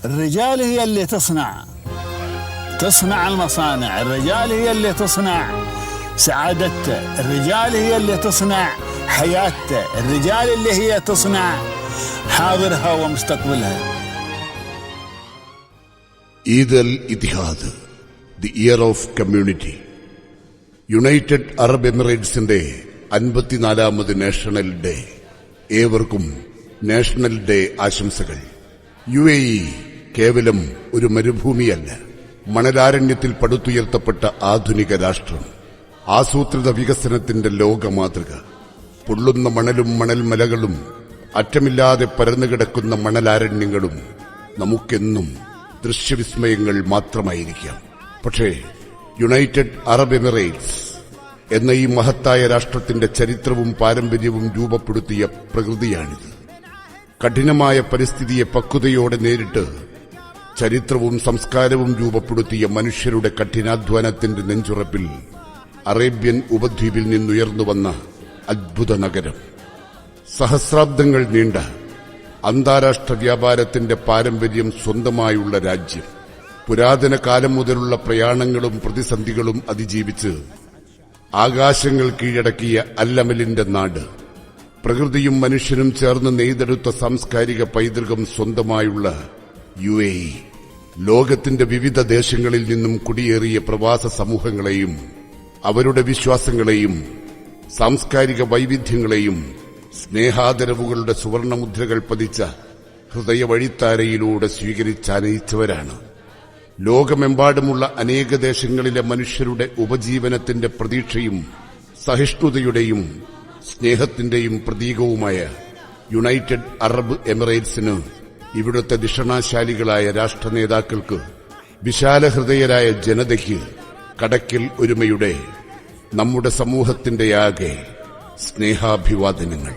الرجال هي اللي تصنع المصانع، الرجال هي اللي تصنع سعادته، الرجال هي اللي تصنع حياته، الرجال اللي هي تصنع حاضرها ومستقبلها. Eid al Etihad, the year of community. United Arab എമിറേറ്റ്സിന്റെ 54ാമത് national day. ഏവർക്കും national day ആശംസകൾ. UAE കേവലം ഒരു മരുഭൂമിയല്ല, മണലാരണ്യത്തിൽ പടുത്തുയർത്തപ്പെട്ട ആധുനിക രാഷ്ട്രം, ആസൂത്രിത വികസനത്തിന്റെ ലോകമാതൃക. പൊള്ളുന്ന മണലും മണൽമലകളും അറ്റമില്ലാതെ പരന്നുകിടക്കുന്ന മണലാരണ്യങ്ങളും നമുക്കെന്നും ദൃശ്യവിസ്മയങ്ങൾ മാത്രമായിരിക്കാം. പക്ഷേ യുണൈറ്റഡ് അറബ് എമിറേറ്റ്സ് എന്ന ഈ മഹത്തായ രാഷ്ട്രത്തിന്റെ ചരിത്രവും പാരമ്പര്യവും രൂപപ്പെടുത്തിയ പ്രകൃതിയാണിത്. കഠിനമായ പരിസ്ഥിതിയെ പക്വതയോടെ നേരിട്ട് ചരിത്രവും സംസ്കാരവും രൂപപ്പെടുത്തിയ മനുഷ്യരുടെ കഠിനാധ്വാനത്തിന്റെ നെഞ്ചുറപ്പിൽ അറേബ്യൻ ഉപദ്വീപിൽ നിന്നുയർന്നുവന്ന അദ്ഭുത നഗരം. സഹസ്രാബ്ദങ്ങൾ നീണ്ട അന്താരാഷ്ട്ര വ്യാപാരത്തിന്റെ പാരമ്പര്യം സ്വന്തമായുള്ള രാജ്യം. പുരാതന കാലം മുതലുള്ള പ്രയാണങ്ങളും പ്രതിസന്ധികളും അതിജീവിച്ച് ആകാശങ്ങൾ കീഴടക്കിയ അല്ലമലിന്റെ നാട്. പ്രകൃതിയും മനുഷ്യനും ചേർന്ന് നെയ്തെടുത്ത സാംസ്കാരിക പൈതൃകം സ്വന്തമായുള്ള UAE ലോകത്തിന്റെ വിവിധ ദേശങ്ങളിൽ നിന്നും കുടിയേറിയ പ്രവാസ സമൂഹങ്ങളെയും അവരുടെ വിശ്വാസങ്ങളെയും സാംസ്കാരിക വൈവിധ്യങ്ങളെയും സ്നേഹാദരവുകളുടെ സുവർണമുദ്രകൾ പതിച്ച ഹൃദയവഴിത്താരയിലൂടെ സ്വീകരിച്ചനയിച്ചവരാണ്. ലോകമെമ്പാടുമുള്ള അനേക ദേശങ്ങളിലെ മനുഷ്യരുടെ ഉപജീവനത്തിന്റെ പ്രതീക്ഷയും സഹിഷ്ണുതയുടെയും സ്നേഹത്തിന്റെയും പ്രതീകവുമായ യുണൈറ്റഡ് അറബ് എമിറേറ്റ്സിന് ഇവിടുത്തെ ദിഷണാശാലികളായ രാഷ്ട്രനേതാക്കൾക്ക്, വിശാലഹൃദയരായ ജനതയ്ക്ക് കടക്കൽ ഒരുമയുടെ നമ്മുടെ സമൂഹത്തിന്റെയാകെ സ്നേഹാഭിവാദനങ്ങൾ.